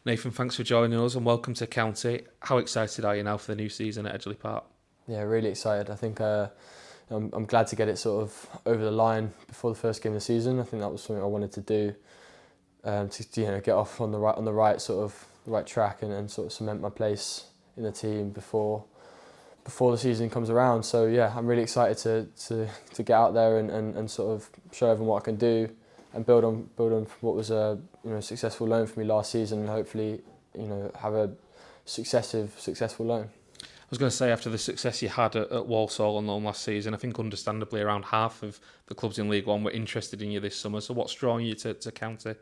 Nathan, thanks for joining us and welcome to County. How excited are you now for the new season at Edgley Park? Yeah, really excited. I think I'm glad to get it sort of over the line before the first game of the season. I think that was something I wanted to do to get off on the right sort of the right track and sort of cement my place in the team before the season comes around. So yeah, I'm really excited to get out there and sort of show everyone what I can do and build on what was a successful loan for me last season and hopefully have a successful loan. I was going to say, after the success you had at Walsall on loan last season, I think understandably around half of the clubs in League One were interested in you this summer. So what's drawing you to County?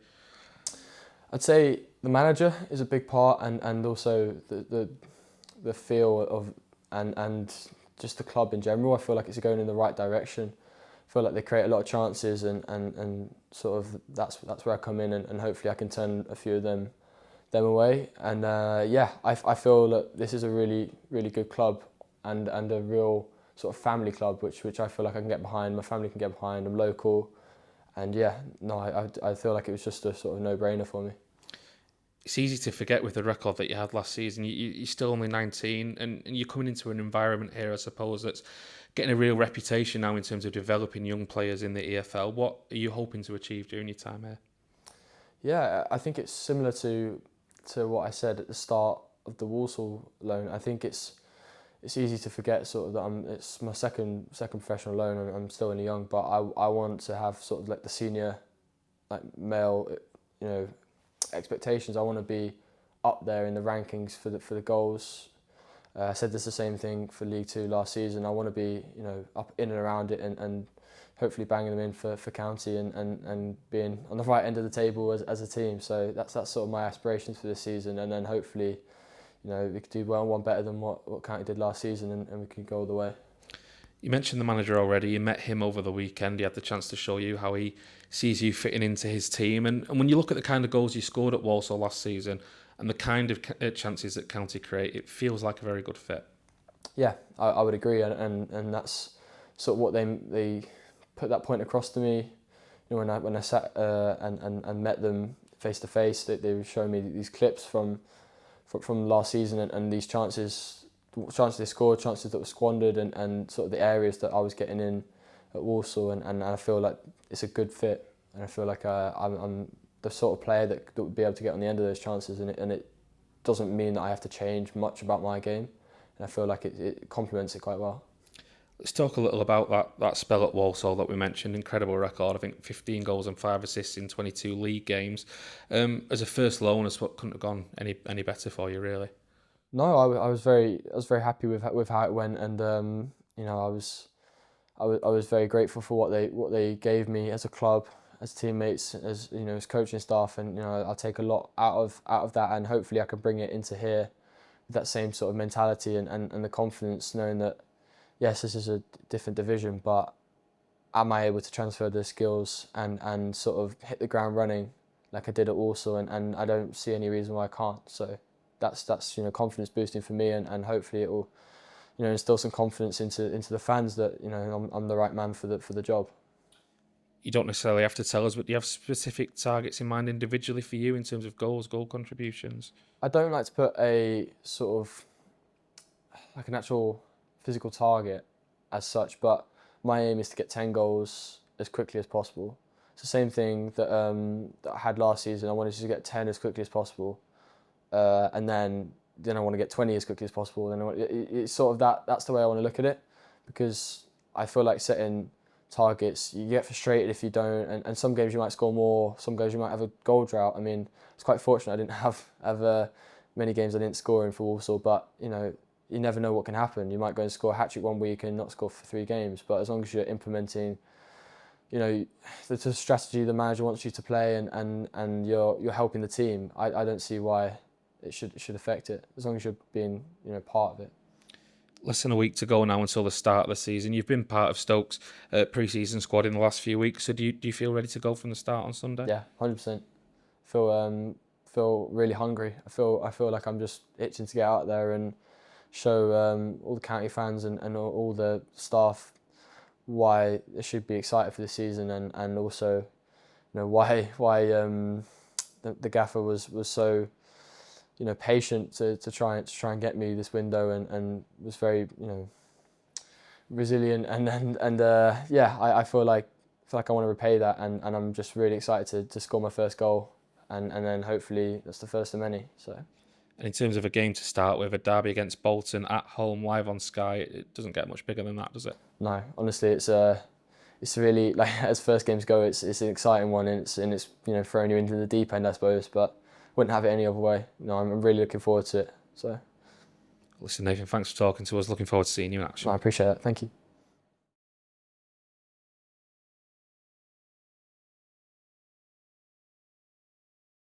I'd say the manager is a big part and also the feel of and just the club in general. I feel like it's going in the right direction. I feel like they create a lot of chances and sort of that's where I come in and hopefully I can turn a few of them away. And I feel that this is a really good club and a real sort of family club which I feel like I can get behind. My family can get behind. I'm local, and I feel like it was just a sort of no-brainer for me. It's easy to forget with the record that you had last season. You're still only 19 and you're coming into an environment here, I suppose, that's getting a real reputation now in terms of developing young players in the EFL. What are you hoping to achieve during your time here? Yeah, I think it's similar to what I said at the start of the Walsall loan. I think it's easy to forget sort of that it's my second professional loan and I'm still only young, but I want to have sort of like the senior male expectations. I want to be up there in the rankings for the goals. I said this the same thing for League Two last season. I want to be up in and around it and hopefully banging them in for county and being on the right end of the table as a team. So that's sort of my aspirations for this season, and then hopefully we could do one better than what county did last season and we can go all the way. You mentioned the manager already. You met him over the weekend. He had the chance to show you how he sees you fitting into his team. And when you look at the kind of goals you scored at Walsall last season and the kind of chances that County create, it feels like a very good fit. Yeah, I would agree, and that's sort of what they put that point across to me. When I sat and met them face to face, they were showing me these clips from last season and these chances they scored, chances that were squandered, and sort of the areas that I was getting in at Walsall, and I feel like it's a good fit, and I feel like I'm the sort of player that would be able to get on the end of those chances, and it doesn't mean that I have to change much about my game, and I feel like it complements it quite well. Let's talk a little about that spell at Walsall that we mentioned. Incredible record. I think 15 goals and 5 assists in 22 league games. As a first loan, what couldn't have gone any better for you, really? No, I was very happy with how it went, and I was very grateful for what they gave me as a club, as teammates, as coaching staff, and I'll take a lot out of that, and hopefully I can bring it into here with that same sort of mentality and the confidence, knowing that yes, this is a different division, but am I able to transfer the skills and sort of hit the ground running like I did at Walsall, and I don't see any reason why I can't. So that's confidence boosting for me, and hopefully it will instill some confidence into the fans that I'm the right man for the job. You don't necessarily have to tell us, but do you have specific targets in mind individually for you in terms of goal contributions? I don't like to put a sort of like an actual physical target as such, but my aim is to get 10 goals as quickly as possible. It's the same thing that I had last season. I wanted to get 10 as quickly as possible, and then I want to get 20 as quickly as possible. And it's sort of that's the way I want to look at it, because I feel like setting targets, you get frustrated if you don't, and some games you might score more, some games you might have a goal drought. I mean, it's quite fortunate I didn't have many games I didn't score in for Walsall, but you never know what can happen. You might go and score a hat-trick one week and not score for 3 games, but as long as you're implementing the strategy the manager wants you to play and you're helping the team, I don't see why it should affect it, as long as you're being part of it. Less than a week to go now until the start of the season. You've been part of Stoke's pre-season squad in the last few weeks, so do you feel ready to go from the start on Sunday? Yeah, 100%. Feel really hungry. I feel like I'm just itching to get out there and show all the county fans and all the staff why they should be excited for this season, and also why the gaffer was so patient to try and get me this window, and was very, resilient, and yeah, I feel like I want to repay that, and I'm just really excited to score my first goal, and then hopefully that's the first of many. So. And in terms of a game to start with, a derby against Bolton at home, live on Sky, it doesn't get much bigger than that, does it? No, honestly, it's really, like, as first games go, it's an exciting one, and it's throwing you into the deep end, I suppose, but wouldn't have it any other way. I'm really looking forward to it. So. Listen, Nathan, thanks for talking to us. Looking forward to seeing you in action. I appreciate that. Thank you.